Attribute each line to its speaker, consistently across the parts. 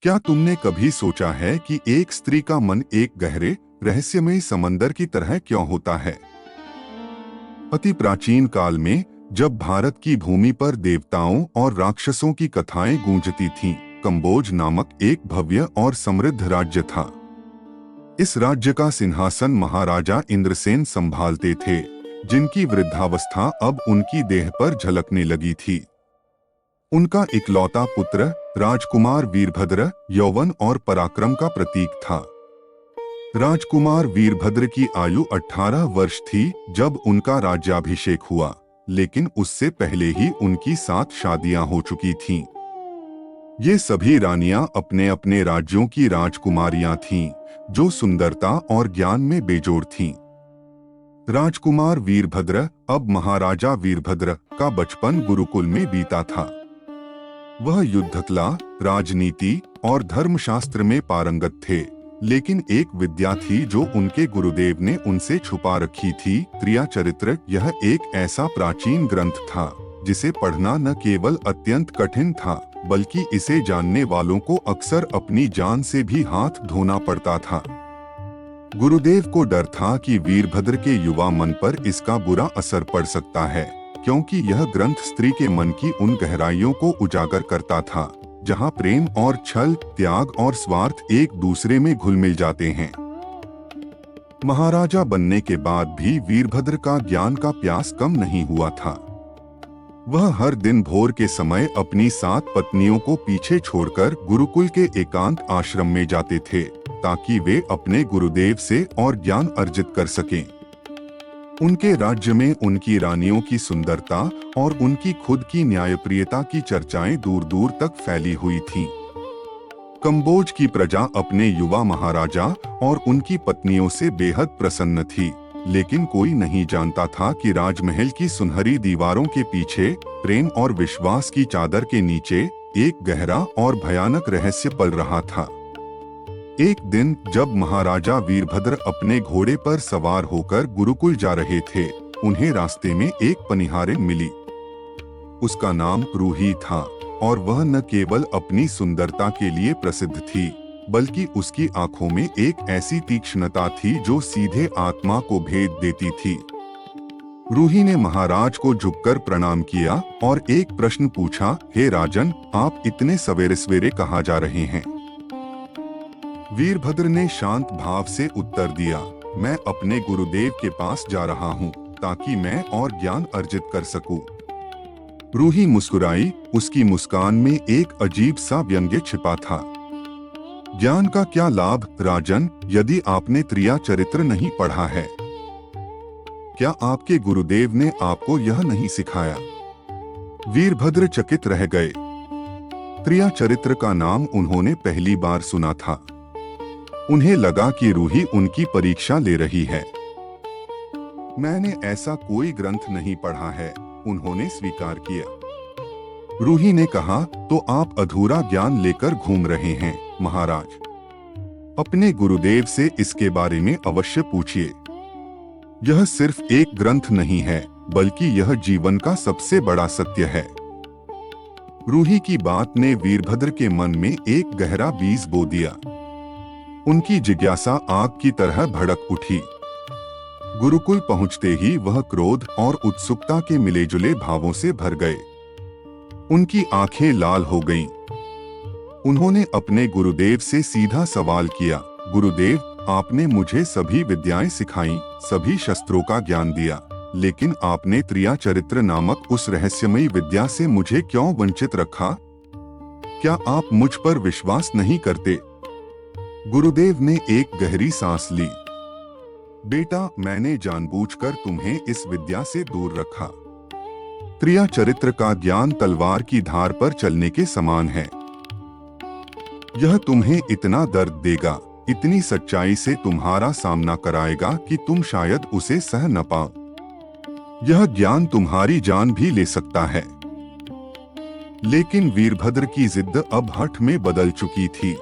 Speaker 1: क्या तुमने कभी सोचा है कि एक स्त्री का मन एक गहरे रहस्यमय समंदर की तरह क्यों होता है? अति प्राचीन काल में जब भारत की भूमि पर देवताओं और राक्षसों की कथाएं गूंजती थीं, कंबोज नामक एक भव्य और समृद्ध राज्य था। इस राज्य का सिंहासन महाराजा इंद्रसेन संभालते थे, जिनकी वृद्धावस्था अब उनकी देह पर झलकने लगी थी। उनका इकलौता पुत्र राजकुमार वीरभद्र यौवन और पराक्रम का प्रतीक था। राजकुमार वीरभद्र की आयु 18 वर्ष थी जब उनका राज्याभिषेक हुआ, लेकिन उससे पहले ही उनकी 7 शादियां हो चुकी थीं। ये सभी रानियां अपने अपने राज्यों की राजकुमारियां थीं, जो सुंदरता और ज्ञान में बेजोड़ थीं। राजकुमार वीरभद्र अब महाराजा वीरभद्र का बचपन गुरुकुल में बीता था। वह युद्धकला, राजनीति और धर्मशास्त्र में पारंगत थे, लेकिन एक विद्या थी जो उनके गुरुदेव ने उनसे छुपा रखी थी, त्रिया चरित्र। यह एक ऐसा प्राचीन ग्रंथ था जिसे पढ़ना न केवल अत्यंत कठिन था, बल्कि इसे जानने वालों को अक्सर अपनी जान से भी हाथ धोना पड़ता था। गुरुदेव को डर था कि वीरभद्र के युवा मन पर इसका बुरा असर पड़ सकता है, क्योंकि यह ग्रंथ स्त्री के मन की उन गहराइयों को उजागर करता था जहां प्रेम और छल, त्याग और स्वार्थ एक दूसरे में घुल मिल जाते हैं। महाराजा बनने के बाद भी वीरभद्र का ज्ञान का प्यास कम नहीं हुआ था। वह हर दिन भोर के समय अपनी 7 पत्नियों को पीछे छोड़कर गुरुकुल के एकांत आश्रम में जाते थे, ताकि वे अपने गुरुदेव से और ज्ञान अर्जित कर सकें। उनके राज्य में उनकी रानियों की सुंदरता और उनकी खुद की न्यायप्रियता की चर्चाएं दूर दूर तक फैली हुई थीं। कंबोज की प्रजा अपने युवा महाराजा और उनकी पत्नियों से बेहद प्रसन्न थी, लेकिन कोई नहीं जानता था कि राजमहल की सुनहरी दीवारों के पीछे, प्रेम और विश्वास की चादर के नीचे, एक गहरा और भयानक रहस्य पल रहा था। एक दिन जब महाराजा वीरभद्र अपने घोड़े पर सवार होकर गुरुकुल जा रहे थे, उन्हें रास्ते में एक पनिहारिन मिली। उसका नाम रूही था और वह न केवल अपनी सुंदरता के लिए प्रसिद्ध थी, बल्कि उसकी आंखों में एक ऐसी तीक्ष्णता थी जो सीधे आत्मा को भेद देती थी। रूही ने महाराज को झुककर प्रणाम किया और एक प्रश्न पूछा, हे राजन, आप इतने सवेरे सवेरे कहाँ जा रहे हैं? वीरभद्र ने शांत भाव से उत्तर दिया, मैं अपने गुरुदेव के पास जा रहा हूँ, ताकि मैं और ज्ञान अर्जित कर सकूं। रूही मुस्कुराई, उसकी मुस्कान में एक अजीब सा व्यंग्य छिपा था। ज्ञान का क्या लाभ, राजन, यदि आपने त्रिया चरित्र नहीं पढ़ा है? क्या आपके गुरुदेव ने आपको यह नहीं सिखाया? वीरभद्र चकित रह गए। त्रिया चरित्र का नाम उन्होंने पहली बार सुना था। उन्हें लगा कि रूही उनकी परीक्षा ले रही है। मैंने ऐसा कोई ग्रंथ नहीं पढ़ा है, उन्होंने स्वीकार किया। रूही ने कहा, तो आप अधूरा ज्ञान लेकर घूम रहे हैं, महाराज। अपने गुरुदेव से इसके बारे में अवश्य पूछिए। यह सिर्फ एक ग्रंथ नहीं है, बल्कि यह जीवन का सबसे बड़ा सत्य है। रूही की बात ने वीरभद्र के मन में एक गहरा बीज बो दिया। उनकी जिज्ञासा आग की तरह भड़क उठी। गुरुकुल पहुंचते ही वह क्रोध और उत्सुकता के मिलेजुले भावों से भर गए। उनकी आंखें लाल हो गईं। उन्होंने अपने गुरुदेव से सीधा सवाल किया, गुरुदेव, आपने मुझे सभी विद्याएं सिखाईं, सभी शस्त्रों का ज्ञान दिया, लेकिन आपने त्रिया चरित्र नामक उस रहस्यमयी विद्या से मुझे क्यों वंचित रखा? क्या आप मुझ पर विश्वास नहीं करते? गुरुदेव ने एक गहरी सांस ली। बेटा, मैंने जानबूझकर तुम्हें इस विद्या से दूर रखा। त्रिया चरित्र का ज्ञान तलवार की धार पर चलने के समान है। यह तुम्हें इतना दर्द देगा, इतनी सच्चाई से तुम्हारा सामना कराएगा कि तुम शायद उसे सह न पाओ। यह ज्ञान तुम्हारी जान भी ले सकता है। लेकिन वीरभद्र की जिद अब हठ में बदल चुकी थी।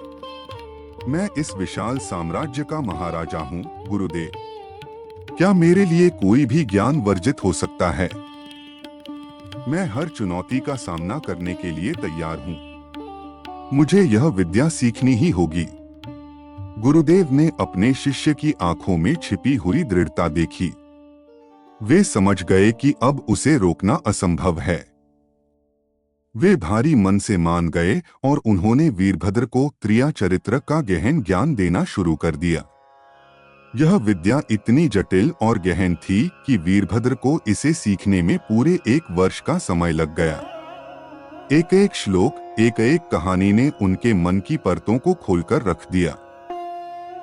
Speaker 1: मैं इस विशाल साम्राज्य का महाराजा हूँ, गुरुदेव। क्या मेरे लिए कोई भी ज्ञान वर्जित हो सकता है? मैं हर चुनौती का सामना करने के लिए तैयार हूँ। मुझे यह विद्या सीखनी ही होगी। गुरुदेव ने अपने शिष्य की आंखों में छिपी हुई दृढ़ता देखी। वे समझ गए कि अब उसे रोकना असंभव है। वे भारी मन से मान गए और उन्होंने वीरभद्र को क्रिया चरित्र का गहन ज्ञान देना शुरू कर दिया। यह विद्या इतनी जटिल और गहन थी कि वीरभद्र को इसे सीखने में पूरे 1 वर्ष का समय लग गया। एक एक श्लोक, एक एक कहानी ने उनके मन की परतों को खोलकर रख दिया।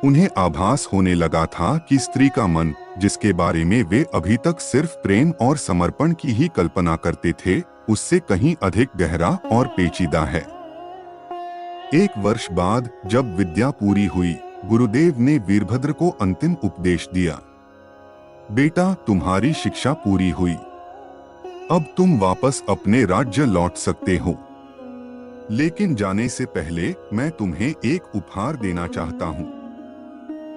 Speaker 1: उन्हें आभास होने लगा था कि स्त्री का मन, जिसके बारे में वे अभी तक सिर्फ प्रेम और समर्पण की ही कल्पना करते थे, उससे कहीं अधिक गहरा और पेचीदा है। 1 वर्ष बाद जब विद्या पूरी हुई, गुरुदेव ने वीरभद्र को अंतिम उपदेश दिया। बेटा, तुम्हारी शिक्षा पूरी हुई। अब तुम वापस अपने राज्य लौट सकते हो। लेकिन जाने से पहले मैं तुम्हें एक उपहार देना चाहता हूँ।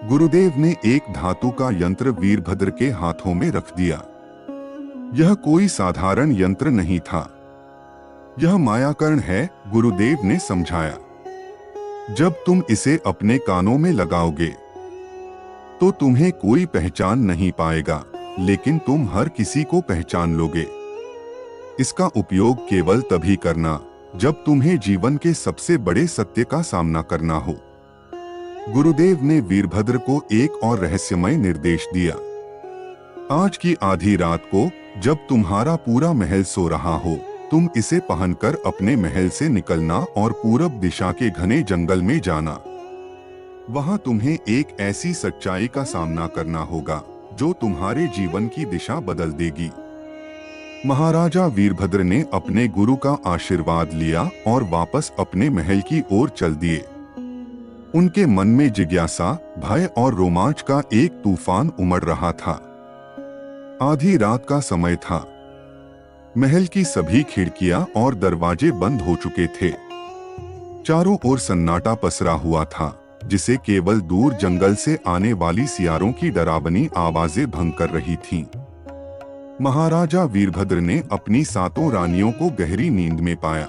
Speaker 1: गुरुदेव ने एक धातु का यंत्र वीरभद्र के हाथों में रख दिया। यह कोई साधारण यंत्र नहीं था। यह मायाकर्ण है, गुरुदेव ने समझाया। जब तुम इसे अपने कानों में लगाओगे तो तुम्हें कोई पहचान नहीं पाएगा, लेकिन तुम हर किसी को पहचान लोगे। इसका उपयोग केवल तभी करना जब तुम्हें जीवन के सबसे बड़े सत्य का सामना करना हो। गुरुदेव ने वीरभद्र को एक और रहस्यमय निर्देश दिया। आज की आधी रात को जब तुम्हारा पूरा महल सो रहा हो, तुम इसे पहनकर अपने महल से निकलना और पूरब दिशा के घने जंगल में जाना। वहां तुम्हें एक ऐसी सच्चाई का सामना करना होगा जो तुम्हारे जीवन की दिशा बदल देगी। महाराजा वीरभद्र ने अपने गुरु का आशीर्वाद लिया और वापस अपने महल की ओर चल दिए। उनके मन में जिज्ञासा, भय और रोमांच का एक तूफान उमड़ रहा था। आधी रात का समय था। महल की सभी खिड़कियां और दरवाजे बंद हो चुके थे। चारों ओर सन्नाटा पसरा हुआ था, जिसे केवल दूर जंगल से आने वाली सियारों की डरावनी आवाजें भंग कर रही थीं। महाराजा वीरभद्र ने अपनी 7 रानियों को गहरी नींद में पाया।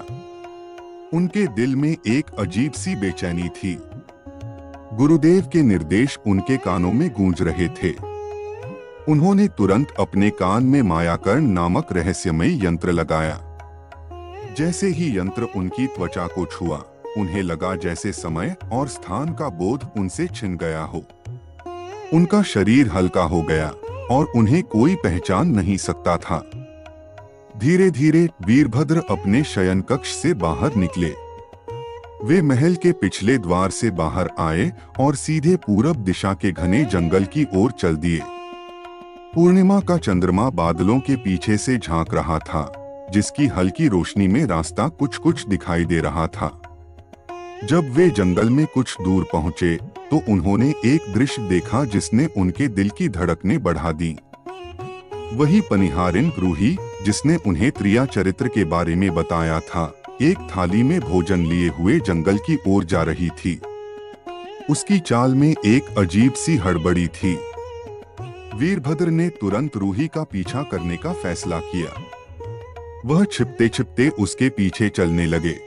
Speaker 1: उनके दिल में एक अजीब सी बेचैनी थी। गुरुदेव के निर्देश उनके कानों में गूंज रहे थे। उन्होंने तुरंत अपने कान में मायाकर्ण नामक रहस्यमय यंत्र लगाया। जैसे ही यंत्र उनकी त्वचा को छुआ, उन्हें लगा जैसे समय और स्थान का बोध उनसे छिन गया हो। उनका शरीर हल्का हो गया और उन्हें कोई पहचान नहीं सकता था। धीरे धीरे वीरभद्र अपने शयन कक्ष से बाहर निकले। वे महल के पिछले द्वार से बाहर आए और सीधे पूरब दिशा के घने जंगल की ओर चल दिए। पूर्णिमा का चंद्रमा बादलों के पीछे से झांक रहा था, जिसकी हल्की रोशनी में रास्ता कुछ कुछ दिखाई दे रहा था। जब वे जंगल में कुछ दूर पहुंचे तो उन्होंने एक दृश्य देखा जिसने उनके दिल की धड़कनें बढ़ा दी। वही पनिहारिन रूही, जिसने उन्हें क्रिया चरित्र के बारे में बताया था, एक थाली में भोजन लिए हुए जंगल की ओर जा रही थी। उसकी चाल में एक अजीब सी हड़बड़ी थी। वीरभद्र ने तुरंत रूही का पीछा करने का फैसला किया। वह छिपते छिपते उसके पीछे चलने लगे।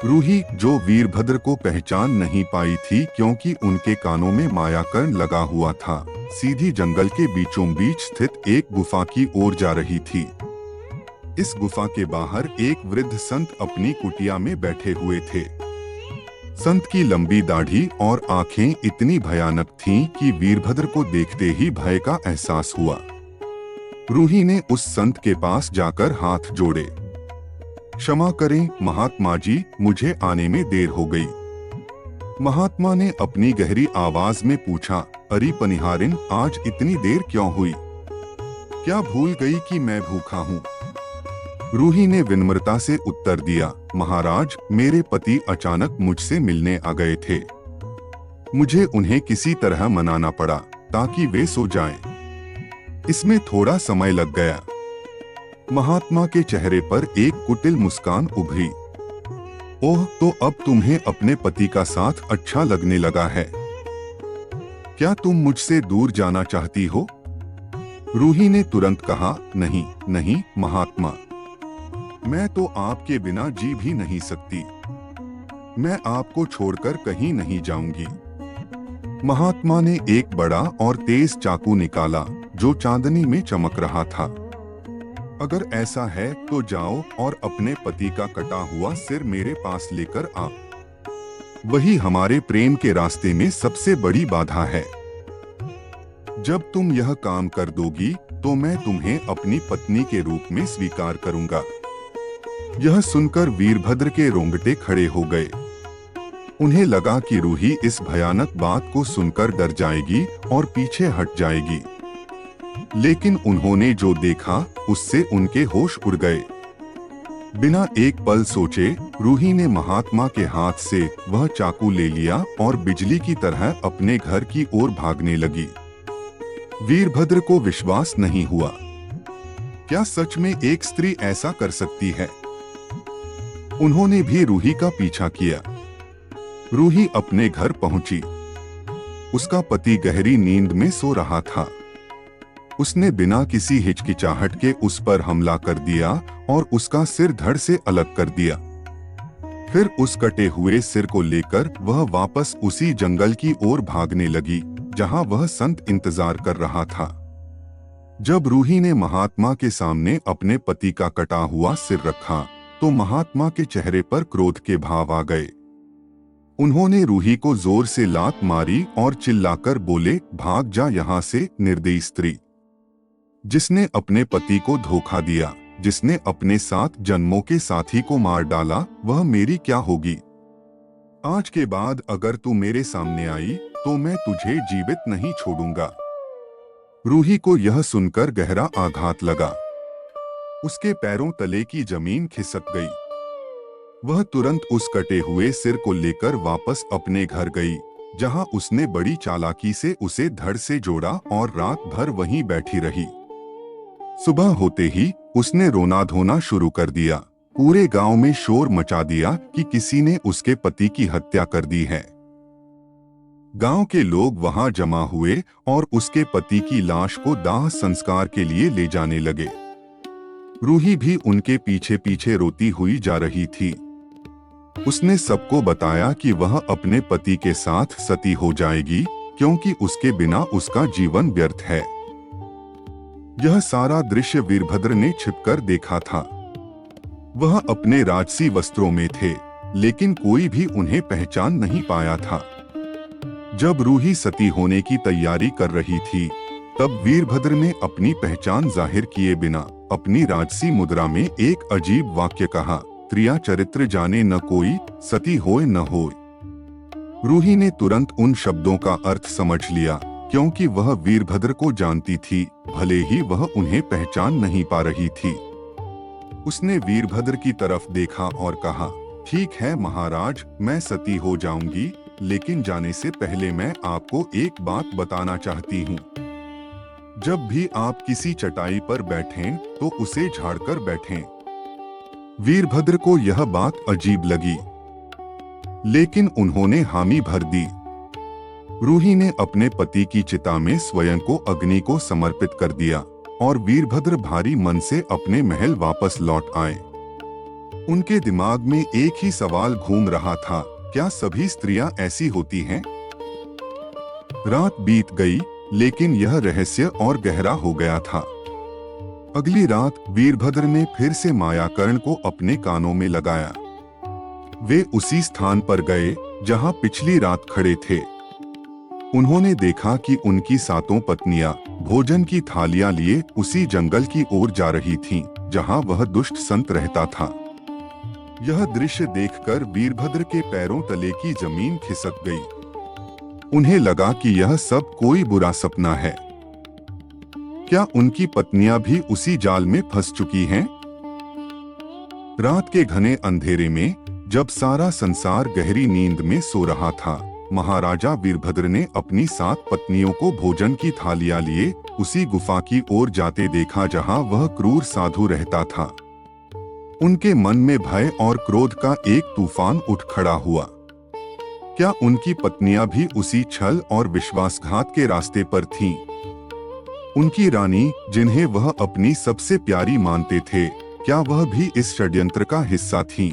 Speaker 1: रूही, जो वीरभद्र को पहचान नहीं पाई थी क्योंकि उनके कानों में मायाकर्ण लगा हुआ था, सीधी जंगल के बीचों बीच स्थित एक गुफा की ओर जा रही थी। इस गुफा के बाहर एक वृद्ध संत अपनी कुटिया में बैठे हुए थे। संत की लंबी दाढ़ी और आंखें इतनी भयानक थीं कि वीरभद्र को देखते ही भय का एहसास हुआ। रूही ने उस संत के पास जाकर हाथ जोड़े। क्षमा करें महात्मा जी, मुझे आने में देर हो गई। महात्मा ने अपनी गहरी आवाज में पूछा, अरे पनिहारिन, आज इतनी देर क्यों हुई? क्या भूल गई कि मैं भूखा हूँ? रूही ने विनम्रता से उत्तर दिया, महाराज, मेरे पति अचानक मुझसे मिलने आ गए थे। मुझे उन्हें किसी तरह मनाना पड़ा ताकि वे सो जाएं। इसमें थोड़ा समय लग गया। महात्मा के चेहरे पर एक कुटिल मुस्कान उभरी। ओह, तो अब तुम्हें अपने पति का साथ अच्छा लगने लगा है। क्या तुम मुझसे दूर जाना चाहती हो? रूही ने तुरंत कहा, नहीं नहीं महात्मा, मैं तो आपके बिना जी भी नहीं सकती। मैं आपको छोड़कर कहीं नहीं जाऊंगी। महात्मा ने एक बड़ा और तेज चाकू निकाला जो चांदनी में चमक रहा था। अगर ऐसा है तो जाओ और अपने पति का कटा हुआ सिर मेरे पास लेकर आओ। वही हमारे प्रेम के रास्ते में सबसे बड़ी बाधा है। जब तुम यह काम कर दोगी तो मैं तुम्हें अपनी पत्नी के रूप में स्वीकार करूंगा। यह सुनकर वीरभद्र के रोंगटे खड़े हो गए। उन्हें लगा कि रूही इस भयानक बात को सुनकर डर जाएगी और पीछे हट जाएगी, लेकिन उन्होंने जो देखा उससे उनके होश उड़ गए। बिना एक पल सोचे रूही ने महात्मा के हाथ से वह चाकू ले लिया और बिजली की तरह अपने घर की ओर भागने लगी। वीरभद्र को विश्वास नहीं हुआ। क्या सच में एक स्त्री ऐसा कर सकती है? उन्होंने भी रूही का पीछा किया। रूही अपने घर पहुंची। उसका पति गहरी नींद में सो रहा था। उसने बिना किसी हिचकिचाहट के उस पर हमला कर दिया और उसका सिर धड़ से अलग कर दिया। फिर उस कटे हुए सिर को लेकर वह वापस उसी जंगल की ओर भागने लगी जहां वह संत इंतजार कर रहा था। जब रूही ने महात्मा के सामने अपने पति का कटा हुआ सिर रखा तो महात्मा के चेहरे पर क्रोध के भाव आ गए। उन्होंने रूही को जोर से लात मारी और चिल्लाकर बोले, भाग जा यहाँ से निर्दयी स्त्री, जिसने अपने पति को धोखा दिया, जिसने अपने 7 जन्मों के साथी को मार डाला, वह मेरी क्या होगी? आज के बाद अगर तू मेरे सामने आई तो मैं तुझे जीवित नहीं छोड़ूंगा। रूही को यह सुनकर गहरा आघात लगा। उसके पैरों तले की जमीन खिसक गई। वह तुरंत उस कटे हुए सिर को लेकर वापस अपने घर गई, जहां उसने बड़ी चालाकी से उसे धड़ से जोड़ा और रात भर वहीं बैठी रही। सुबह होते ही उसने रोना धोना शुरू कर दिया। पूरे गांव में शोर मचा दिया कि किसी ने उसके पति की हत्या कर दी है। गांव के लोग वहां जमा हुए और उसके पति की लाश को दाह संस्कार के लिए ले जाने लगे। रूही भी उनके पीछे पीछे रोती हुई जा रही थी। उसने सबको बताया कि वह अपने पति के साथ सती हो जाएगी क्योंकि उसके बिना उसका जीवन व्यर्थ है। यह सारा दृश्य वीरभद्र ने छिपकर देखा था। वह अपने राजसी वस्त्रों में थे, लेकिन कोई भी उन्हें पहचान नहीं पाया था। जब रूही सती होने की तैयारी कर रही थी, तब वीरभद्र ने अपनी पहचान जाहिर किए बिना अपनी राजसी मुद्रा में एक अजीब वाक्य कहा, त्रिया चरित्र जाने न कोई, सती होए न होए। रूही ने तुरंत उन शब्दों का अर्थ समझ लिया, क्योंकि वह वीरभद्र को जानती थी, भले ही वह उन्हें पहचान नहीं पा रही थी। उसने वीरभद्र की तरफ देखा और कहा, ठीक है महाराज, मैं सती हो जाऊंगी, लेकिन जाने से पहले मैं आपको एक बात बताना चाहती हूँ। जब भी आप किसी चटाई पर बैठें तो उसे झाड़कर बैठें। वीरभद्र को यह बात अजीब लगी, लेकिन उन्होंने हामी भर दी। रूही ने अपने पति की चिता में स्वयं को अग्नि को समर्पित कर दिया और वीरभद्र भारी मन से अपने महल वापस लौट आए। उनके दिमाग में एक ही सवाल घूम रहा था, क्या सभी स्त्रियां ऐसी होती हैं? रात बीत गई, लेकिन यह रहस्य और गहरा हो गया था। अगली रात वीरभद्र ने फिर से मायाकर्ण को अपने कानों में लगाया। वे उसी स्थान पर गए जहां पिछली रात खड़े थे। उन्होंने देखा कि उनकी 7 पत्नियां भोजन की थालियां लिए उसी जंगल की ओर जा रही थीं, जहां वह दुष्ट संत रहता था। यह दृश्य देखकर वीरभद्र के पैरों तले की जमीन खिसक गई। उन्हें लगा कि यह सब कोई बुरा सपना है। क्या उनकी पत्नियां भी उसी जाल में फंस चुकी हैं? रात के घने अंधेरे में, जब सारा संसार गहरी नींद में सो रहा था, महाराजा वीरभद्र ने अपनी 7 पत्नियों को भोजन की थालियां लिए उसी गुफा की ओर जाते देखा जहां वह क्रूर साधु रहता था। उनके मन में भय और क्रोध का एक तूफान उठ खड़ा हुआ। क्या उनकी पत्नियां भी उसी छल और विश्वासघात के रास्ते पर थीं? उनकी रानी, जिन्हें वह अपनी सबसे प्यारी मानते थे, क्या वह भी इस षड्यंत्र का हिस्सा थीं?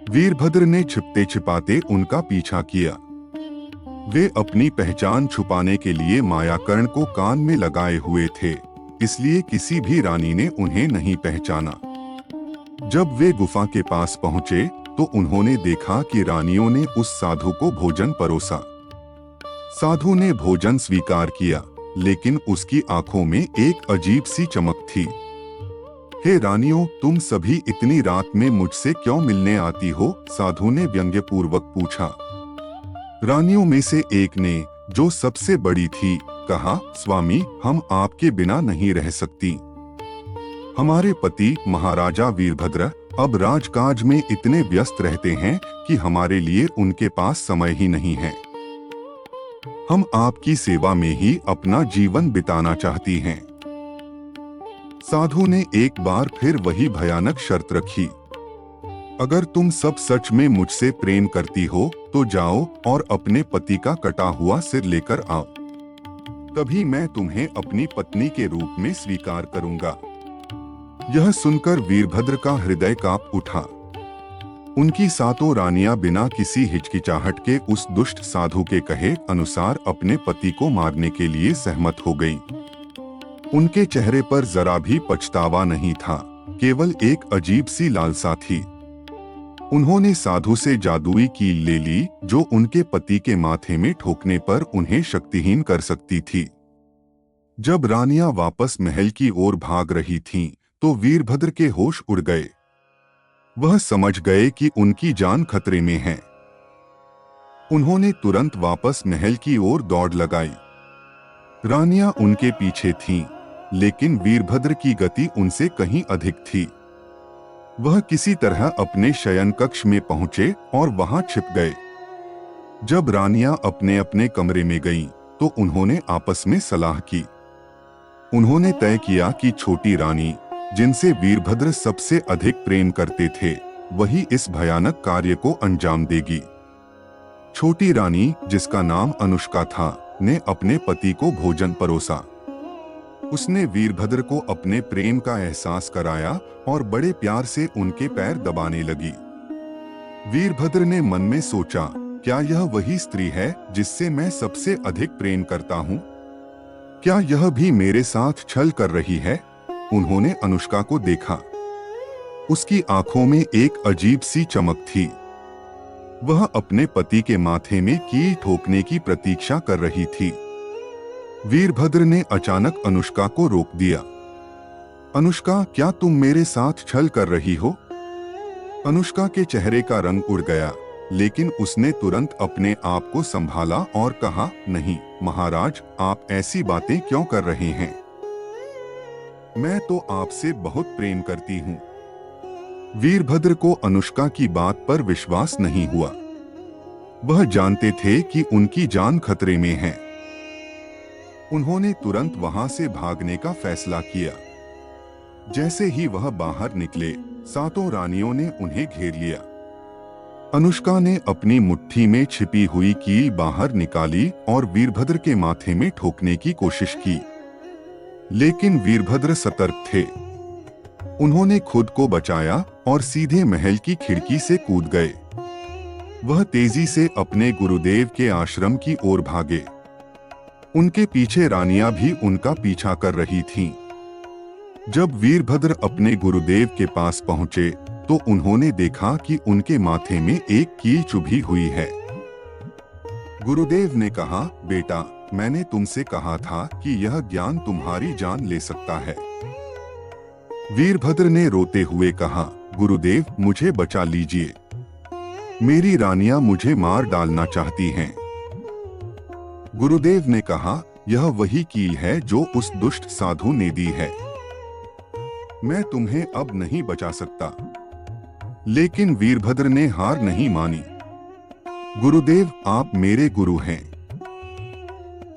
Speaker 1: वीरभद्र ने छिपते छिपाते उनका पीछा किया। वे अपनी पहचान छुपाने के लिए मायाकर्ण को कान में लगाए हुए थे, इसलिए किसी भी रानी ने उन्हें नहीं पहचाना। जब वे गुफा के पास पहुंचे तो उन्होंने देखा कि रानियों ने उस साधु को भोजन परोसा। साधु ने भोजन स्वीकार किया, लेकिन उसकी आंखों में एक अजीब सी चमक थी। हे रानियों, तुम सभी इतनी रात में मुझसे क्यों मिलने आती हो? साधु ने व्यंग्यपूर्वक पूछा। रानियों में से एक ने, जो सबसे बड़ी थी, कहा, स्वामी, हम आपके बिना नहीं रह सकती। हमारे पति महाराजा वीरभद्र अब राजकाज में इतने व्यस्त रहते हैं कि हमारे लिए उनके पास समय ही नहीं है। हम आपकी सेवा में ही अपना जीवन बिताना चाहती हैं। साधु ने एक बार फिर वही भयानक शर्त रखी। अगर तुम सब सच में मुझसे प्रेम करती हो तो जाओ और अपने पति का कटा हुआ सिर लेकर आओ, तभी मैं तुम्हें अपनी पत्नी के रूप में स्वीकार करूंगा। यह सुनकर वीरभद्र का हृदय कांप उठा। उनकी सातों रानियां बिना किसी हिचकिचाहट के उस दुष्ट साधु के कहे अनुसार अपने पति को मारने के लिए सहमत हो गईं। उनके चेहरे पर जरा भी पछतावा नहीं था, केवल एक अजीब सी लालसा थी। उन्होंने साधु से जादुई कील ले ली, जो उनके पति के माथे में ठोकने पर उन्हें शक्तिहीन कर सकती थी। जब रानियां वापस महल की ओर भाग रही थीं, तो वीरभद्र के होश उड़ गए। वह समझ गए कि उनकी जान खतरे में है। उन्होंने तुरंत वापस महल की ओर दौड़ लगाई। रानियां उनके पीछे थीं, लेकिन वीरभद्र की गति उनसे कहीं अधिक थी। वह किसी तरह अपने शयन कक्ष में पहुंचे और वहां छिप गए। जब रानियां अपने अपने कमरे में गईं, तो उन्होंने आपस में सलाह की। उन्होंने तय किया कि छोटी रानी, जिनसे वीरभद्र सबसे अधिक प्रेम करते थे, वही इस भयानक कार्य को अंजाम देगी। छोटी रानी, जिसका नाम अनुष्का था, ने अपने पति को भोजन परोसा। उसने वीरभद्र को अपने प्रेम का एहसास कराया और बड़े प्यार से उनके पैर दबाने लगी। वीरभद्र ने मन में सोचा, क्या यह वही स्त्री है जिससे मैं सबसे अधिक प्रेम करता हूँ? क्या यह भी मेरे साथ छल कर रही है? उन्होंने अनुष्का को देखा। उसकी आंखों में एक अजीब सी चमक थी। वह अपने पति के माथे में कील ठोकने की प्रतीक्षा कर रही थी। वीरभद्र ने अचानक अनुष्का को रोक दिया। अनुष्का, क्या तुम मेरे साथ छल कर रही हो? अनुष्का के चेहरे का रंग उड़ गया, लेकिन उसने तुरंत अपने आप को संभाला और कहा, नहीं महाराज, आप ऐसी बातें क्यों कर रहे हैं? मैं तो आपसे बहुत प्रेम करती हूँ। वीरभद्र को अनुष्का की बात पर विश्वास नहीं हुआ। वह जानते थे कि उनकी जान खतरे में है। उन्होंने तुरंत वहां से भागने का फैसला किया। जैसे ही वह बाहर निकले, सातों रानियों ने उन्हें घेर लिया। अनुष्का ने अपनी मुट्ठी में छिपी हुई कील बाहर निकाली और वीरभद्र के माथे में ठोकने की कोशिश की, लेकिन वीरभद्र सतर्क थे। उन्होंने खुद को बचाया और सीधे महल की खिड़की से कूद गए। वह तेजी से अपने गुरुदेव के आश्रम की ओर भागे। उनके पीछे रानियां भी उनका पीछा कर रही थीं। जब वीरभद्र अपने गुरुदेव के पास पहुंचे, तो उन्होंने देखा कि उनके माथे में एक कील चुभी हुई है। गुरुदेव ने कहा, बेटा, मैंने तुमसे कहा था कि यह ज्ञान तुम्हारी जान ले सकता है। वीरभद्र ने रोते हुए कहा, गुरुदेव, मुझे बचा लीजिए। मेरी रानियां मुझे मार डालना चाहती हैं। गुरुदेव ने कहा, यह वही कील है जो उस दुष्ट साधु ने दी है। मैं तुम्हें अब नहीं बचा सकता। लेकिन वीरभद्र ने हार नहीं मानी। गुरुदेव, आप मेरे गुरु हैं।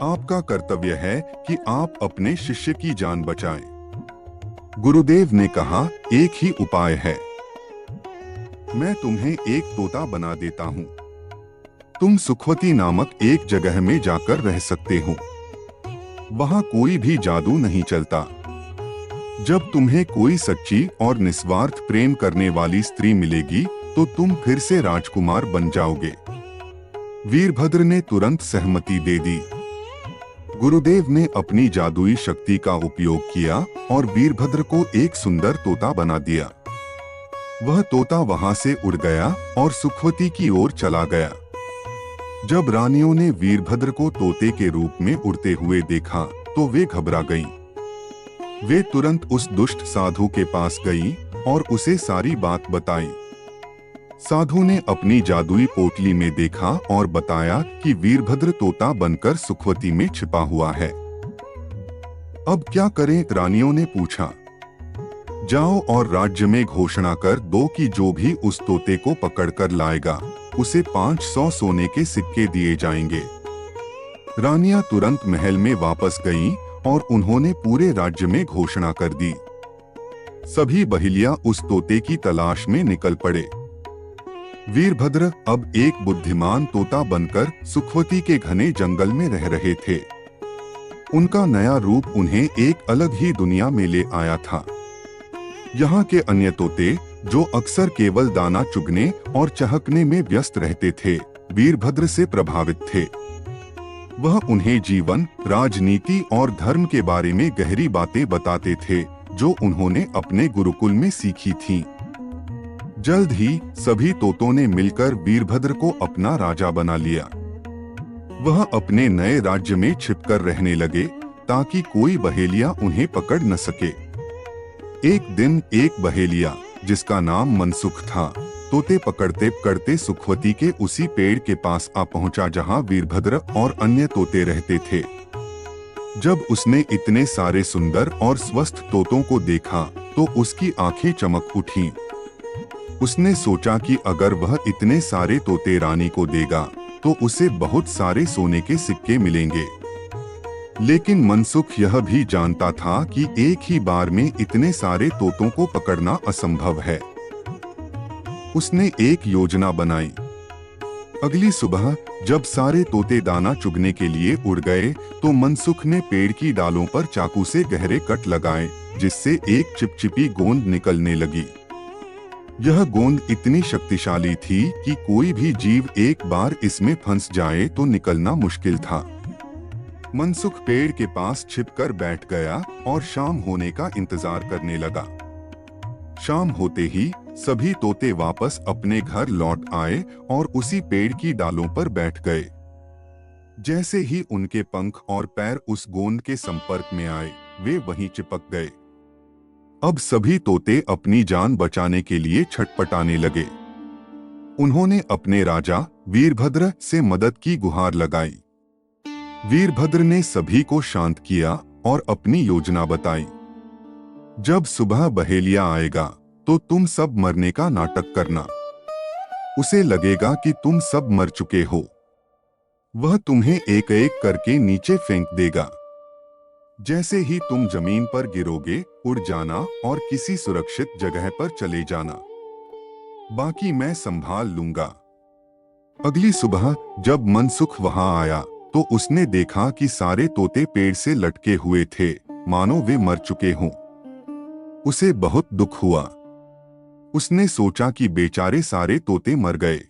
Speaker 1: आपका कर्तव्य है कि आप अपने शिष्य की जान बचाएं। गुरुदेव ने कहा, एक ही उपाय है। मैं तुम्हें एक तोता बना देता हूँ। तुम सुखवती नामक एक जगह में जाकर रह सकते हो। वहाँ कोई भी जादू नहीं चलता। जब तुम्हें कोई सच्ची और निस्वार्थ प्रेम करने वाली स्त्री मिलेगी, तो तुम फिर से राजकुमार बन जाओगे। वीरभद्र ने तुरंत सहमति दे दी। गुरुदेव ने अपनी जादुई शक्ति का उपयोग किया और वीरभद्र को एक सुंदर तोता बना दिया। वह तोता वहां से उड़ गया और सुखवती की ओर चला गया। जब रानियों ने वीरभद्र को तोते के रूप में उड़ते हुए देखा तो वे घबरा गईं। वे तुरंत उस दुष्ट साधु के पास गईं और उसे सारी बात बताई। साधु ने अपनी जादुई पोटली में देखा और बताया कि वीरभद्र तोता बनकर सुखवती में छिपा हुआ है। अब क्या करें? रानियों ने पूछा। जाओ और राज्य में घोषणा कर दो कि जो भी उस तोते को पकड़कर लाएगा उसे 500 सोने के सिक्के दिए जाएंगे। रानियां तुरंत महल में वापस गईं और उन्होंने पूरे राज्य में घोषणा कर दी। सभी बहेलियां उस तोते की तलाश में निकल पड़े। वीरभद्र अब एक बुद्धिमान तोता बनकर सुखवती के घने जंगल में रह रहे थे। उनका नया रूप उन्हें एक अलग ही दुनिया में ले आया था। यहाँ के अन्य तोते, जो अक्सर केवल दाना चुगने और चहकने में व्यस्त रहते थे, वीरभद्र से प्रभावित थे। वह उन्हें जीवन, राजनीति और धर्म के बारे में गहरी बातें बताते थे जो उन्होंने अपने गुरुकुल में सीखी थीं। जल्द ही सभी तोतों ने मिलकर वीरभद्र को अपना राजा बना लिया। वह अपने नए राज्य में छिपकर रहने लगे ताकि कोई बहेलिया उन्हें पकड़ न सके। एक दिन एक बहेलिया, जिसका नाम मनसुख था, तोते पकड़ते पकड़ते सुखवती के उसी पेड़ के पास आ पहुंचा जहां वीरभद्र और अन्य तोते रहते थे। जब उसने इतने सारे सुंदर और स्वस्थ तोतों को देखा तो उसकी आंखें चमक उठीं। उसने सोचा कि अगर वह इतने सारे तोते रानी को देगा तो उसे बहुत सारे सोने के सिक्के मिलेंगे। लेकिन मनसुख यह भी जानता था कि एक ही बार में इतने सारे तोतों को पकड़ना असंभव है। उसने एक योजना बनाई। अगली सुबह जब सारे तोते दाना चुगने के लिए उड़ गए तो मनसुख ने पेड़ की डालों पर चाकू से गहरे कट लगाए, जिससे एक चिपचिपी गोंद निकलने लगी। यह गोंद इतनी शक्तिशाली थी कि कोई भी जीव एक बार इसमें फंस जाए तो निकलना मुश्किल था। मनसुख पेड़ के पास छिपकर बैठ गया और शाम होने का इंतजार करने लगा। शाम होते ही सभी तोते वापस अपने घर लौट आए और उसी पेड़ की डालों पर बैठ गए। जैसे ही उनके पंख और पैर उस गोंद के संपर्क में आए, वे वहीं चिपक गए। अब सभी तोते अपनी जान बचाने के लिए छटपटाने लगे। उन्होंने अपने राजा वीरभद्र से मदद की गुहार लगाई। वीरभद्र ने सभी को शांत किया और अपनी योजना बताई। जब सुबह बहेलिया आएगा तो तुम सब मरने का नाटक करना। उसे लगेगा कि तुम सब मर चुके हो। वह तुम्हें एक एक करके नीचे फेंक देगा। जैसे ही तुम जमीन पर गिरोगे, उड़ जाना और किसी सुरक्षित जगह पर चले जाना। बाकी मैं संभाल लूंगा। अगली सुबह जब मनसुख वहां आया तो उसने देखा कि सारे तोते पेड़ से लटके हुए थे, मानो वे मर चुके हों। उसे बहुत दुख हुआ। उसने सोचा कि बेचारे सारे तोते मर गए।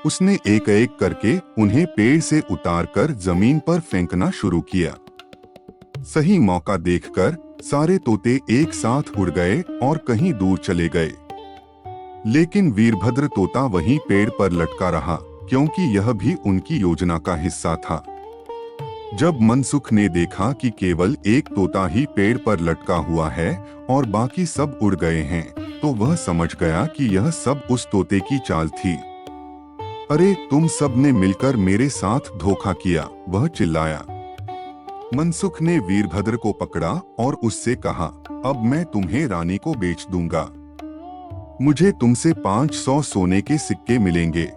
Speaker 1: उसने एक एक करके उन्हें पेड़ से उतारकर जमीन पर फेंकना शुरू किया। सही मौका देखकर सारे तोते एक साथ उड़ गए और कहीं दूर चले गए। लेकिन वीरभद्र तोता वहीं पेड़ पर लटका रहा, क्योंकि यह भी उनकी योजना का हिस्सा था। जब मनसुख ने देखा कि केवल एक तोता ही पेड़ पर लटका हुआ है और बाकी सब उड़ गए हैं, तो वह समझ गया कि यह सब उस तोते की चाल थी। अरे, तुम सब ने मिलकर मेरे साथ धोखा किया, वह चिल्लाया। मनसुख ने वीरभद्र को पकड़ा और उससे कहा, अब मैं तुम्हें रानी को बेच दूंगा। मुझे तुमसे 500 सोने के सिक्के मिलेंगे।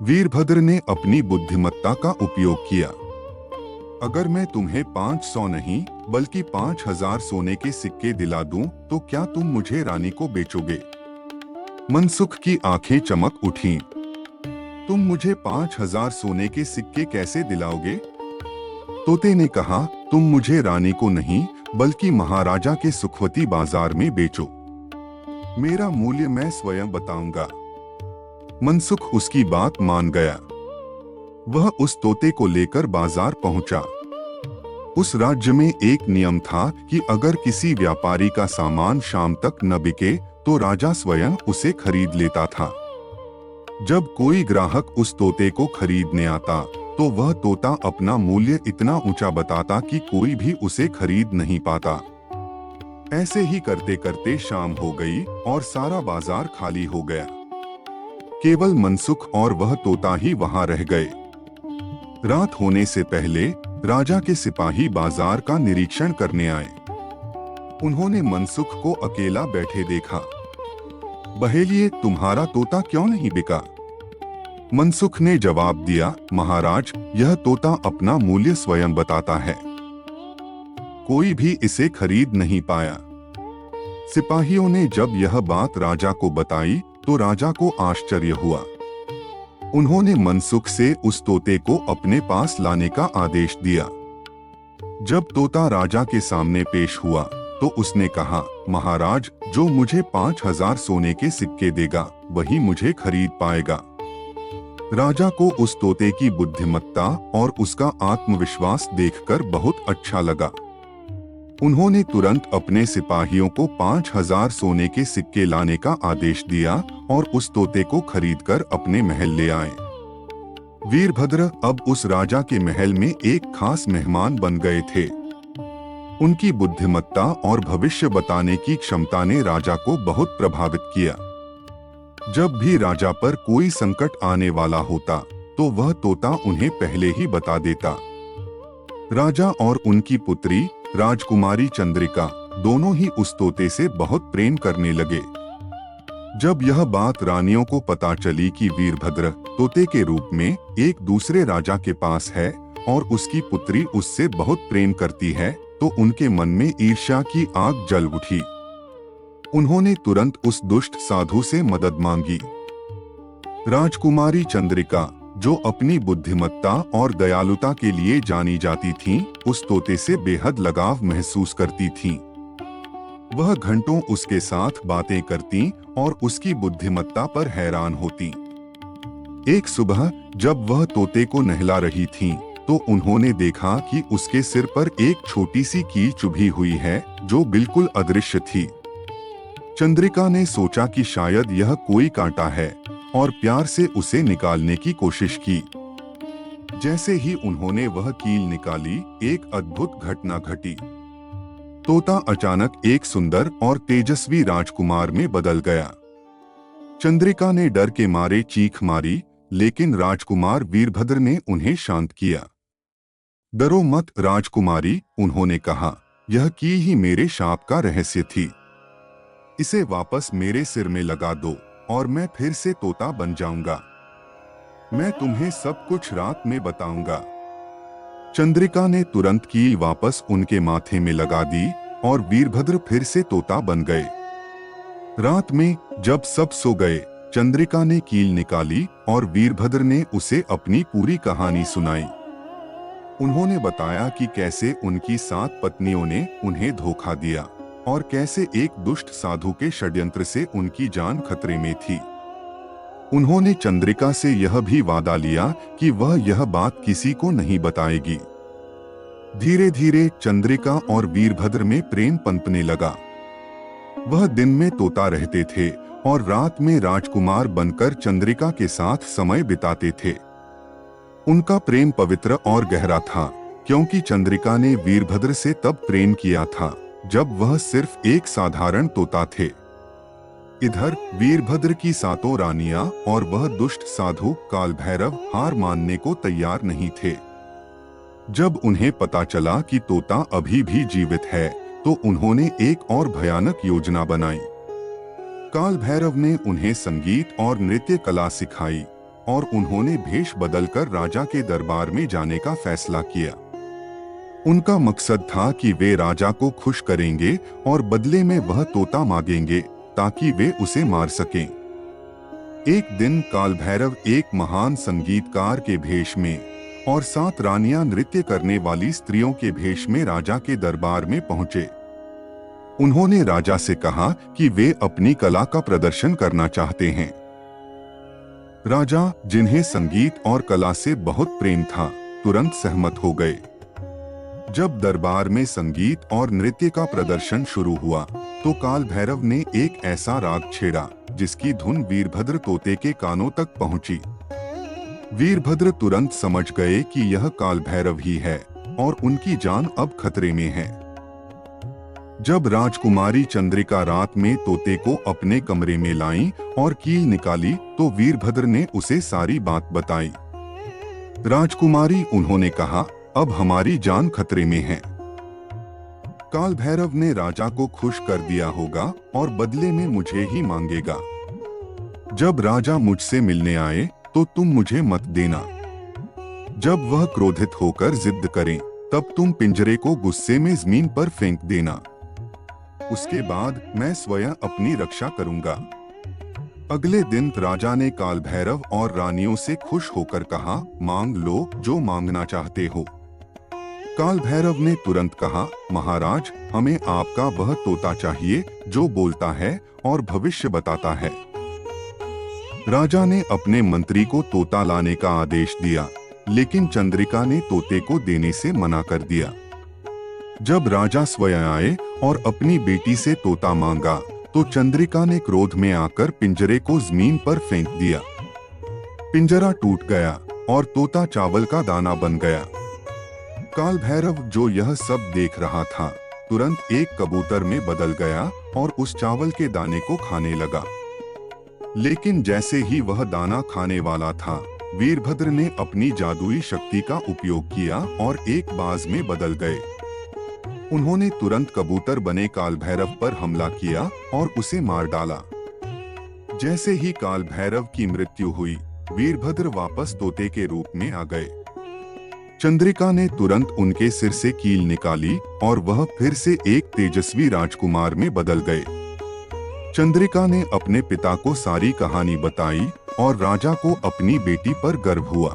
Speaker 1: वीरभद्र ने अपनी बुद्धिमत्ता का उपयोग किया। अगर मैं तुम्हें 500 नहीं बल्कि 5000 सोने के सिक्के दिला दूं, तो क्या तुम मुझे रानी को बेचोगे? मनसुख की आंखें चमक उठीं। तुम मुझे 5000 सोने के सिक्के कैसे दिलाओगे? तोते ने कहा, तुम मुझे रानी को नहीं बल्कि महाराजा के सुखवती बाजार में बेचो। मेरा मूल्य मैं स्वयं बताऊंगा। मनसुख उसकी बात मान गया। वह उस तोते को लेकर बाजार पहुंचा। उस राज्य में एक नियम था कि अगर किसी व्यापारी का सामान शाम तक न बिके तो राजा स्वयं उसे खरीद लेता था। जब कोई ग्राहक उस तोते को खरीदने आता तो वह तोता अपना मूल्य इतना ऊंचा बताता कि कोई भी उसे खरीद नहीं पाता। ऐसे ही करते करते शाम हो गई और सारा बाजार खाली हो गया। केवल मनसुख और वह तोता ही वहां रह गए। रात होने से पहले राजा के सिपाही बाजार का निरीक्षण करने आए। उन्होंने मनसुख को अकेला बैठे देखा। बहेलिए, तुम्हारा तोता क्यों नहीं बिका? मनसुख ने जवाब दिया, महाराज, यह तोता अपना मूल्य स्वयं बताता है। कोई भी इसे खरीद नहीं पाया। सिपाहियों ने जब यह बात राजा को बताई तो राजा को आश्चर्य हुआ। उन्होंने मनसुख से उस तोते को अपने पास लाने का आदेश दिया। जब तोता राजा के सामने पेश हुआ तो उसने कहा, महाराज, जो मुझे 5000 सोने के सिक्के देगा वही मुझे खरीद पाएगा। राजा को उस तोते की बुद्धिमत्ता और उसका आत्मविश्वास देखकर बहुत अच्छा लगा। उन्होंने तुरंत अपने सिपाहियों को 5000 सोने के सिक्के लाने का आदेश दिया और उस तोते को खरीदकर अपने महल ले आए। वीरभद्र अब उस राजा के महल में एक खास मेहमान बन गए थे। उनकी बुद्धिमत्ता और भविष्य बताने की क्षमता ने राजा को बहुत प्रभावित किया। जब भी राजा पर कोई संकट आने वाला होता तो वह तोता उन्हें पहले ही बता देता। राजा और उनकी पुत्री राजकुमारी चंद्रिका दोनों ही उस तोते से बहुत प्रेम करने लगे। जब यह बात रानियों को पता चली कि वीरभद्र तोते के रूप में एक दूसरे राजा के पास है और उसकी पुत्री उससे बहुत प्रेम करती है तो उनके मन में ईर्ष्या की आग जल उठी। उन्होंने तुरंत उस दुष्ट साधु से मदद मांगी। राजकुमारी चंद्रिका, जो अपनी बुद्धिमत्ता और दयालुता के लिए जानी जाती थीं, उस तोते से बेहद लगाव महसूस करती थीं। वह घंटों उसके साथ बातें करती और उसकी बुद्धिमत्ता पर हैरान होती। एक सुबह जब वह तोते को नहला रही थीं, तो उन्होंने देखा कि उसके सिर पर एक छोटी सी कील चुभी हुई है जो बिल्कुल अदृश्य थी। चंद्रिका ने सोचा कि शायद यह कोई कांटा है और प्यार से उसे निकालने की कोशिश की। जैसे ही उन्होंने वह कील निकाली, एक अद्भुत घटना घटी। तोता अचानक एक सुंदर और तेजस्वी राजकुमार में बदल गया। चंद्रिका ने डर के मारे चीख मारी, लेकिन राजकुमार वीरभद्र ने उन्हें शांत किया। डरो मत राजकुमारी, उन्होंने कहा, यह कील ही मेरे शाप का रहस्य थी। इसे वापस मेरे सिर में लगा दो और मैं फिर से तोता बन जाऊंगा। मैं तुम्हें सब कुछ रात में बताऊंगा। चंद्रिका ने तुरंत कील वापस उनके माथे में लगा दी और वीरभद्र फिर से तोता बन गए। रात में जब सब सो गए, चंद्रिका ने कील निकाली और वीरभद्र ने उसे अपनी पूरी कहानी सुनाई। उन्होंने बताया कि कैसे उनकी 7 पत्नियों ने उन्हें धोखा दिया और कैसे एक दुष्ट साधु के षड्यंत्र से उनकी जान खतरे में थी। उन्होंने चंद्रिका से यह भी वादा लिया कि वह यह बात किसी को नहीं बताएगी। धीरे धीरे चंद्रिका और वीरभद्र में प्रेम पनपने लगा। वह दिन में तोता रहते थे और रात में राजकुमार बनकर चंद्रिका के साथ समय बिताते थे। उनका प्रेम पवित्र और गहरा था, क्योंकि चंद्रिका ने वीरभद्र से तब प्रेम किया था जब वह सिर्फ एक साधारण तोता थे। इधर वीरभद्र की 7 रानियां और वह दुष्ट साधु कालभैरव हार मानने को तैयार नहीं थे। जब उन्हें पता चला कि तोता अभी भी जीवित है, तो उन्होंने एक और भयानक योजना बनाई। कालभैरव ने उन्हें संगीत और नृत्य कला सिखाई और उन्होंने भेष बदलकर राजा के दरबार में जाने का फैसला किया। उनका मकसद था कि वे राजा को खुश करेंगे और बदले में वह तोता मांगेंगे ताकि वे उसे मार सकें। एक दिन कालभैरव एक महान संगीतकार के भेष में और 7 रानियां नृत्य करने वाली स्त्रियों के भेष में राजा के दरबार में पहुंचे। उन्होंने राजा से कहा कि वे अपनी कला का प्रदर्शन करना चाहते हैं। राजा, जिन्हें संगीत और कला से बहुत प्रेम था, तुरंत सहमत हो गए। जब दरबार में संगीत और नृत्य का प्रदर्शन शुरू हुआ तो काल भैरव ने एक ऐसा राग छेड़ा जिसकी धुन वीरभद्र तोते के कानों तक पहुंची। वीरभद्र तुरंत समझ गए कि यह काल भैरव ही है और उनकी जान अब खतरे में है। जब राजकुमारी चंद्रिका रात में तोते को अपने कमरे में लाई और कील निकाली तो वीरभद्र ने उसे सारी बात बताई। राजकुमारी, उन्होंने कहा, अब हमारी जान खतरे में है। काल भैरव ने राजा को खुश कर दिया होगा और बदले में मुझे ही मांगेगा। जब राजा मुझसे मिलने आए तो तुम मुझे मत देना। जब वह क्रोधित होकर जिद करें तब तुम पिंजरे को गुस्से में जमीन पर फेंक देना। उसके बाद मैं स्वयं अपनी रक्षा करूंगा। अगले दिन राजा ने काल भैरव और रानियों से खुश होकर कहा, मांग लो जो मांगना चाहते हो। काल भैरव ने तुरंत कहा, महाराज, हमें आपका वह तोता चाहिए जो बोलता है और भविष्य बताता है। राजा ने अपने मंत्री को तोता लाने का आदेश दिया, लेकिन चंद्रिका ने तोते को देने से मना कर दिया। जब राजा स्वयं आए और अपनी बेटी से तोता मांगा तो चंद्रिका ने क्रोध में आकर पिंजरे को जमीन पर फेंक दिया। पिंजरा टूट गया और तोता चावल का दाना बन गया। काल भैरव, जो यह सब देख रहा था, तुरंत एक कबूतर में बदल गया और उस चावल के दाने को खाने लगा। लेकिन जैसे ही वह दाना खाने वाला था, वीरभद्र ने अपनी जादुई शक्ति का उपयोग किया और एक बाज में बदल गए। उन्होंने तुरंत कबूतर बने काल भैरव पर हमला किया और उसे मार डाला। जैसे ही काल भैरव की मृत्यु हुई, वीरभद्र वापस तोते के रूप में आ गए। चंद्रिका ने तुरंत उनके सिर से कील निकाली और वह फिर से एक तेजस्वी राजकुमार में बदल गए। चंद्रिका ने अपने पिता को सारी कहानी बताई और राजा को अपनी बेटी पर गर्व हुआ।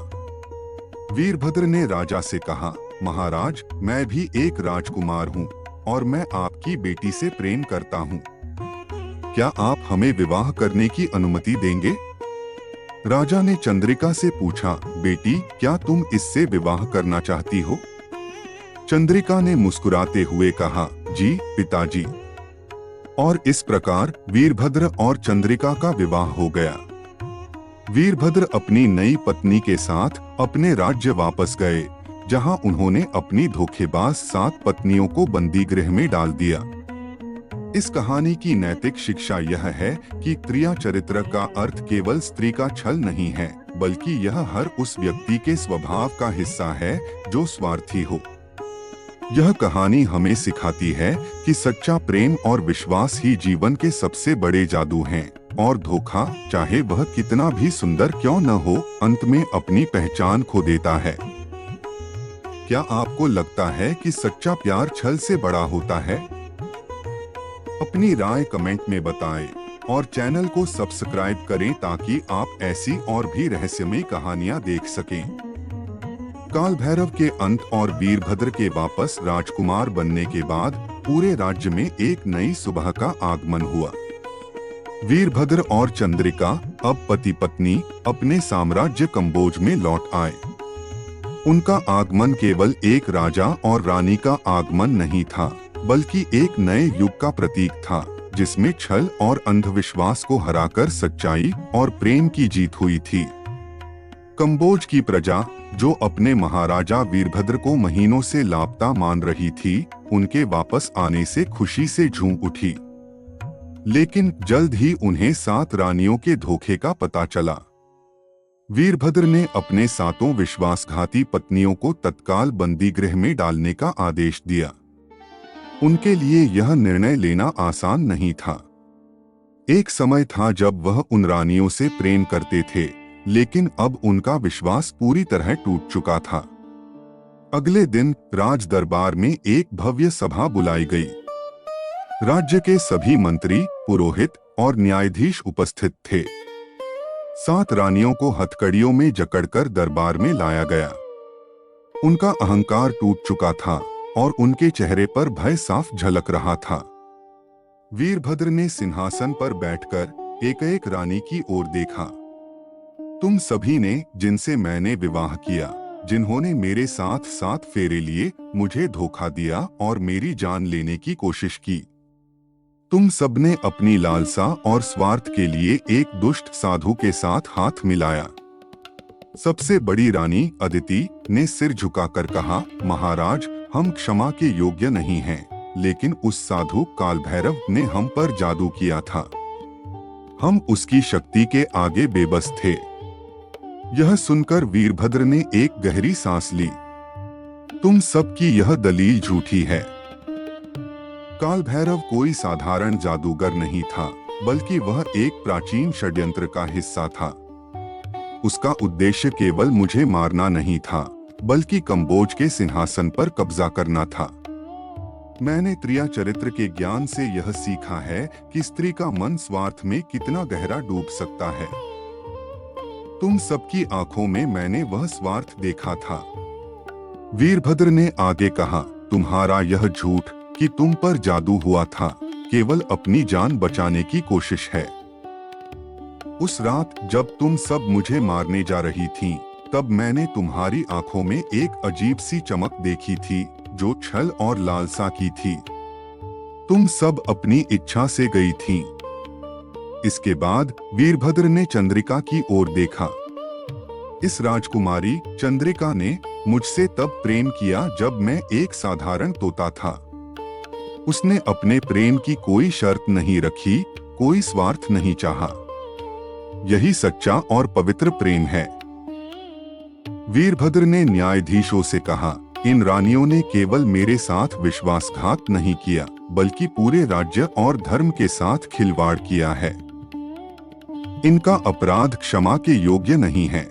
Speaker 1: वीरभद्र ने राजा से कहा, महाराज, मैं भी एक राजकुमार हूँ और मैं आपकी बेटी से प्रेम करता हूँ। क्या आप हमें विवाह करने की अनुमति देंगे? राजा ने चंद्रिका से पूछा, बेटी, क्या तुम इससे विवाह करना चाहती हो? चंद्रिका ने मुस्कुराते हुए कहा, जी पिताजी। और इस प्रकार वीरभद्र और चंद्रिका का विवाह हो गया। वीरभद्र अपनी नई पत्नी के साथ अपने राज्य वापस गए, जहां उन्होंने अपनी धोखेबाज 7 पत्नियों को बंदी गृह में डाल दिया। इस कहानी की नैतिक शिक्षा यह है कि क्रिया चरित्र का अर्थ केवल स्त्री का छल नहीं है, बल्कि यह हर उस व्यक्ति के स्वभाव का हिस्सा है जो स्वार्थी हो। यह कहानी हमें सिखाती है कि सच्चा प्रेम और विश्वास ही जीवन के सबसे बड़े जादू हैं, और धोखा, चाहे वह कितना भी सुंदर क्यों न हो, अंत में अपनी पहचान खो देता है। क्या आपको लगता है कि सच्चा प्यार छल से बड़ा होता है? अपनी राय कमेंट में बताएं और चैनल को सब्सक्राइब करें ताकि आप ऐसी और भी रहस्यमयी कहानियां देख सकें। काल भैरव के अंत और वीरभद्र के वापस राजकुमार बनने के बाद पूरे राज्य में एक नई सुबह का आगमन हुआ। वीरभद्र और चंद्रिका अब पति पत्नी अपने साम्राज्य कंबोज में लौट आए। उनका आगमन केवल एक राजा और रानी का आगमन नहीं था, बल्कि एक नए युग का प्रतीक था, जिसमें छल और अंधविश्वास को हराकर सच्चाई और प्रेम की जीत हुई थी। कंबोज की प्रजा, जो अपने महाराजा वीरभद्र को महीनों से लापता मान रही थी, उनके वापस आने से खुशी से झूम उठी। लेकिन जल्द ही उन्हें 7 रानियों के धोखे का पता चला। वीरभद्र ने अपने 7 विश्वासघाती पत्नियों को तत्काल बंदी गृह में डालने का आदेश दिया। उनके लिए यह निर्णय लेना आसान नहीं था। एक समय था जब वह उन रानियों से प्रेम करते थे, लेकिन अब उनका विश्वास पूरी तरह टूट चुका था। अगले दिन राज दरबार में एक भव्य सभा बुलाई गई। राज्य के सभी मंत्री, पुरोहित और न्यायाधीश उपस्थित थे। 7 रानियों को हथकड़ियों में जकड़कर दरबार में लाया गया। उनका अहंकार टूट चुका था और उनके चेहरे पर भय साफ झलक रहा था। वीरभद्र ने सिंहासन पर बैठकर एक एक रानी की ओर देखा। तुम सभी ने, जिनसे मैंने विवाह किया, जिन्होंने मेरे साथ 7 फेरे लिए, मुझे धोखा दिया और मेरी जान लेने की कोशिश की। तुम सबने अपनी लालसा और स्वार्थ के लिए एक दुष्ट साधु के साथ हाथ मिलाया। सबसे बड़ी रानी अदिति ने सिर झुकाकर कहा, महाराज, हम क्षमा के योग्य नहीं हैं, लेकिन उस साधु काल भैरव ने हम पर जादू किया था। हम उसकी शक्ति के आगे बेबस थे। यह सुनकर वीरभद्र ने एक गहरी सांस ली। तुम सबकी यह दलील झूठी है। काल भैरव कोई साधारण जादूगर नहीं था, बल्कि वह एक प्राचीन षड्यंत्र का हिस्सा था। उसका उद्देश्य केवल मुझे मारना नहीं था, बल्कि कंबोज के सिंहासन पर कब्जा करना था। मैंने त्रिया चरित्र के ज्ञान से यह सीखा है कि स्त्री का मन स्वार्थ में कितना गहरा डूब सकता है। तुम सबकी आंखों में मैंने वह स्वार्थ देखा था। वीरभद्र ने आगे कहा, तुम्हारा यह झूठ कि तुम पर जादू हुआ था, केवल अपनी जान बचाने की कोशिश है। उस रात जब तुम सब मुझे मारने जा रही थीं, तब मैंने तुम्हारी आंखों में एक अजीब सी चमक देखी थी, जो छल और लालसा की थी। तुम सब अपनी इच्छा से गई थीं। इसके बाद वीरभद्र ने चंद्रिका की ओर देखा। इस राजकुमारी चंद्रिका ने मुझसे तब प्रेम किया जब मैं एक साधारण तोता था। उसने अपने प्रेम की कोई शर्त नहीं रखी, कोई स्वार्थ नहीं चाहा। यही सच्चा और पवित्र प्रेम है। वीरभद्र ने न्यायाधीशों से कहा, इन रानियों ने केवल मेरे साथ विश्वासघात नहीं किया, बल्कि पूरे राज्य और धर्म के साथ खिलवाड़ किया है। इनका अपराध क्षमा के योग्य नहीं है।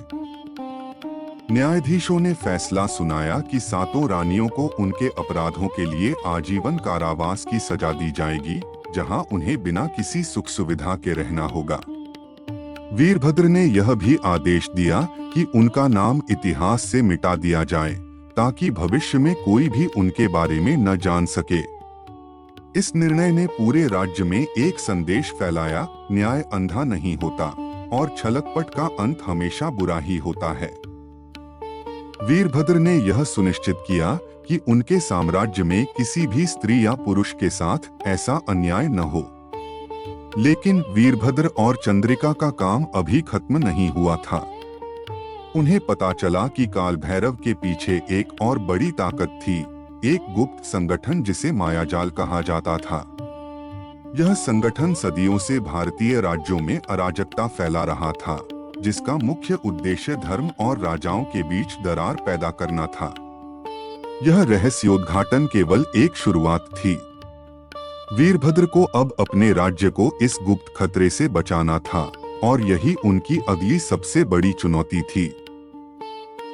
Speaker 1: न्यायाधीशों ने फैसला सुनाया कि 7 रानियों को उनके अपराधों के लिए आजीवन कारावास की सजा दी जाएगी, जहां उन्हें बिना किसी सुख सुविधा के रहना होगा। वीरभद्र ने यह भी आदेश दिया कि उनका नाम इतिहास से मिटा दिया जाए, ताकि भविष्य में कोई भी उनके बारे में न जान सके। इस निर्णय ने पूरे राज्य में एक संदेश फैलाया, न्याय अंधा नहीं होता और छलकपट का अंत हमेशा बुरा ही होता है। वीरभद्र ने यह सुनिश्चित किया कि उनके साम्राज्य में किसी भी स्त्री या पुरुष के साथ ऐसा अन्याय न हो। लेकिन वीरभद्र और चंद्रिका का काम अभी खत्म नहीं हुआ था। उन्हें पता चला कि काल भैरव के पीछे एक और बड़ी ताकत थी, एक गुप्त संगठन जिसे मायाजाल कहा जाता था। यह संगठन सदियों से भारतीय राज्यों में अराजकता फैला रहा था, जिसका मुख्य उद्देश्य धर्म और राजाओं के बीच दरार पैदा करना था। यह रहस्योद्घाटन केवल एक शुरुआत थी। वीरभद्र को अब अपने राज्य को इस गुप्त खतरे से बचाना था, और यही उनकी अगली सबसे बड़ी चुनौती थी।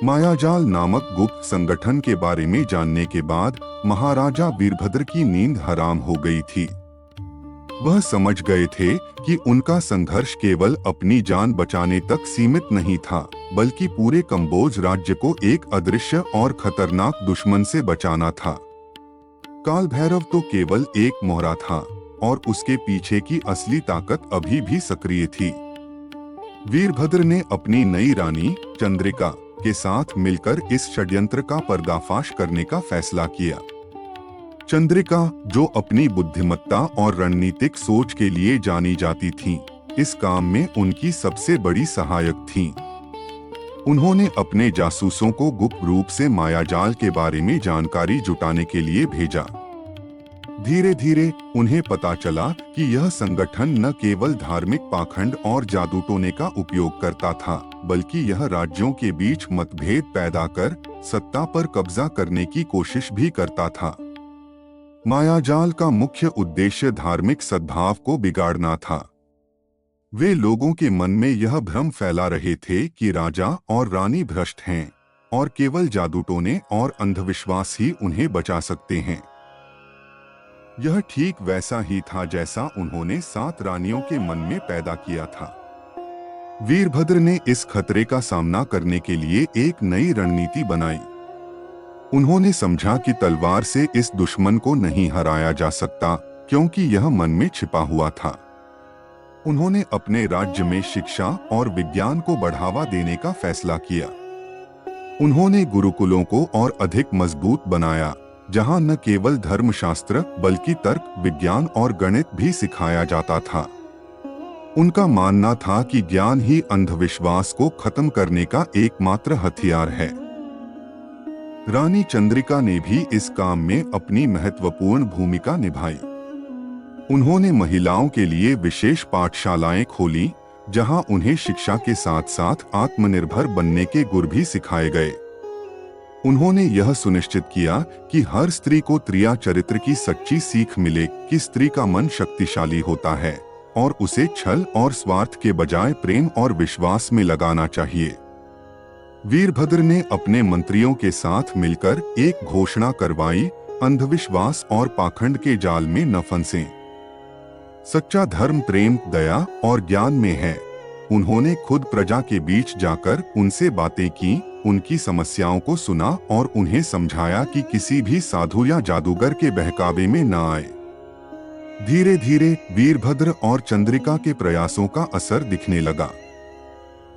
Speaker 1: मायाजाल नामक गुप्त संगठन के बारे में जानने के बाद महाराजा वीरभद्र की नींद हराम हो गई थी। वह समझ गए थे कि उनका संघर्ष केवल अपनी जान बचाने तक सीमित नहीं था, बल्कि पूरे कंबोज राज्य को एक अदृश्य और खतरनाक दुश्मन से बचाना था। काल भैरव तो केवल एक मोहरा था, और उसके पीछे की असली ताकत अभी भी सक्रिय थी। वीरभद्र ने अपनी नई रानी चंद्रिका के साथ मिलकर इस षड्यंत्र का पर्दाफाश करने का फैसला किया। चंद्रिका, जो अपनी बुद्धिमत्ता और रणनीतिक सोच के लिए जानी जाती थीं, इस काम में उनकी सबसे बड़ी सहायक थीं। उन्होंने अपने जासूसों को गुप्त रूप से मायाजाल के बारे में जानकारी जुटाने के लिए भेजा। धीरे धीरे उन्हें पता चला कि यह संगठन न केवल धार्मिक पाखंड और जादू टोने का उपयोग करता था, बल्कि यह राज्यों के बीच मतभेद पैदा कर सत्ता पर कब्जा करने की कोशिश भी करता था। मायाजाल का मुख्य उद्देश्य धार्मिक सद्भाव को बिगाड़ना था। वे लोगों के मन में यह भ्रम फैला रहे थे कि राजा और रानी भ्रष्ट हैं और केवल जादू टोने और अंधविश्वास ही उन्हें बचा सकते हैं। यह ठीक वैसा ही था जैसा उन्होंने 7 रानियों के मन में पैदा किया था। वीरभद्र ने इस खतरे का सामना करने के लिए एक नई रणनीति बनाई। उन्होंने समझा कि तलवार से इस दुश्मन को नहीं हराया जा सकता, क्योंकि यह मन में छिपा हुआ था। उन्होंने अपने राज्य में शिक्षा और विज्ञान को बढ़ावा देने का फैसला किया। उन्होंने गुरुकुलों को और अधिक मजबूत बनाया, जहां न केवल धर्मशास्त्र बल्कि तर्क, विज्ञान और गणित भी सिखाया जाता था। उनका मानना था कि ज्ञान ही अंधविश्वास को खत्म करने का एकमात्र हथियार है। रानी चंद्रिका ने भी इस काम में अपनी महत्वपूर्ण भूमिका निभाई। उन्होंने महिलाओं के लिए विशेष पाठशालाएं खोली, जहां उन्हें शिक्षा के साथ साथ आत्मनिर्भर बनने के गुर भी सिखाए गए। उन्होंने यह सुनिश्चित किया कि हर स्त्री को त्रिया चरित्र की सच्ची सीख मिले कि स्त्री का मन शक्तिशाली होता है और उसे छल और स्वार्थ के बजाय प्रेम और विश्वास में लगाना चाहिए। वीरभद्र ने अपने मंत्रियों के साथ मिलकर एक घोषणा करवाई, अंधविश्वास और पाखंड के जाल में न फंसें। सच्चा धर्म प्रेम, दया और ज्ञान में है। उन्होंने खुद प्रजा के बीच जाकर उनसे बातें की, उनकी समस्याओं को सुना और उन्हें समझाया कि किसी भी साधु या जादूगर के बहकावे में न आए। धीरे धीरे वीरभद्र और चंद्रिका के प्रयासों का असर दिखने लगा।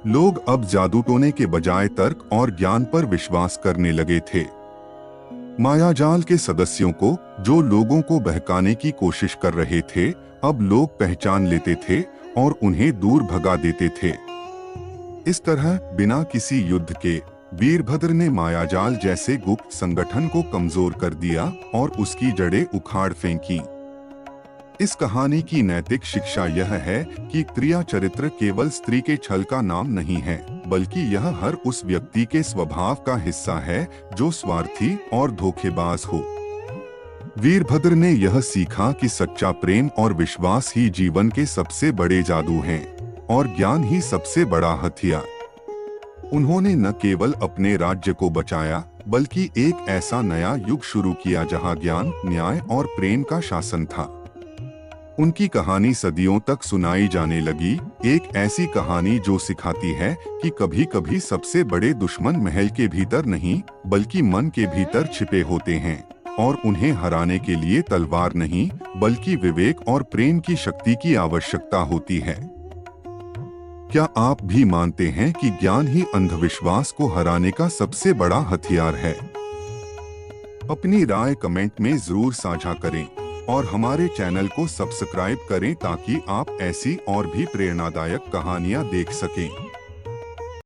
Speaker 1: लोग अब जादू टोने के बजाय तर्क और ज्ञान पर विश्वास करने लगे थे। मायाजाल के सदस्यों को, जो लोगों को बहकाने की कोशिश कर रहे थे, अब लोग पहचान लेते थे और उन्हें दूर भगा देते थे। इस तरह बिना किसी युद्ध के वीरभद्र ने मायाजाल जैसे गुप्त संगठन को कमजोर कर दिया और उसकी जड़ें उखाड़ फेंकी। इस कहानी की नैतिक शिक्षा यह है कि त्रिया चरित्र केवल स्त्री के छल का नाम नहीं है, बल्कि यह हर उस व्यक्ति के स्वभाव का हिस्सा है जो स्वार्थी और धोखेबाज हो। वीरभद्र ने यह सीखा कि सच्चा प्रेम और विश्वास ही जीवन के सबसे बड़े जादू हैं और ज्ञान ही सबसे बड़ा हथियार। उन्होंने न केवल अपने राज्य को बचाया, बल्कि एक ऐसा नया युग शुरू किया जहां ज्ञान, न्याय और प्रेम का शासन था। उनकी कहानी सदियों तक सुनाई जाने लगी, एक ऐसी कहानी जो सिखाती है कि कभी कभी सबसे बड़े दुश्मन महल के भीतर नहीं, बल्कि मन के भीतर छिपे होते हैं और उन्हें हराने के लिए तलवार नहीं, बल्कि विवेक और प्रेम की शक्ति की आवश्यकता होती है। क्या आप भी मानते हैं कि ज्ञान ही अंधविश्वास को हराने का सबसे बड़ा हथियार है? अपनी राय कमेंट में जरूर साझा करें और हमारे चैनल को सब्सक्राइब करें ताकि आप ऐसी और भी प्रेरणादायक कहानियां देख सकें।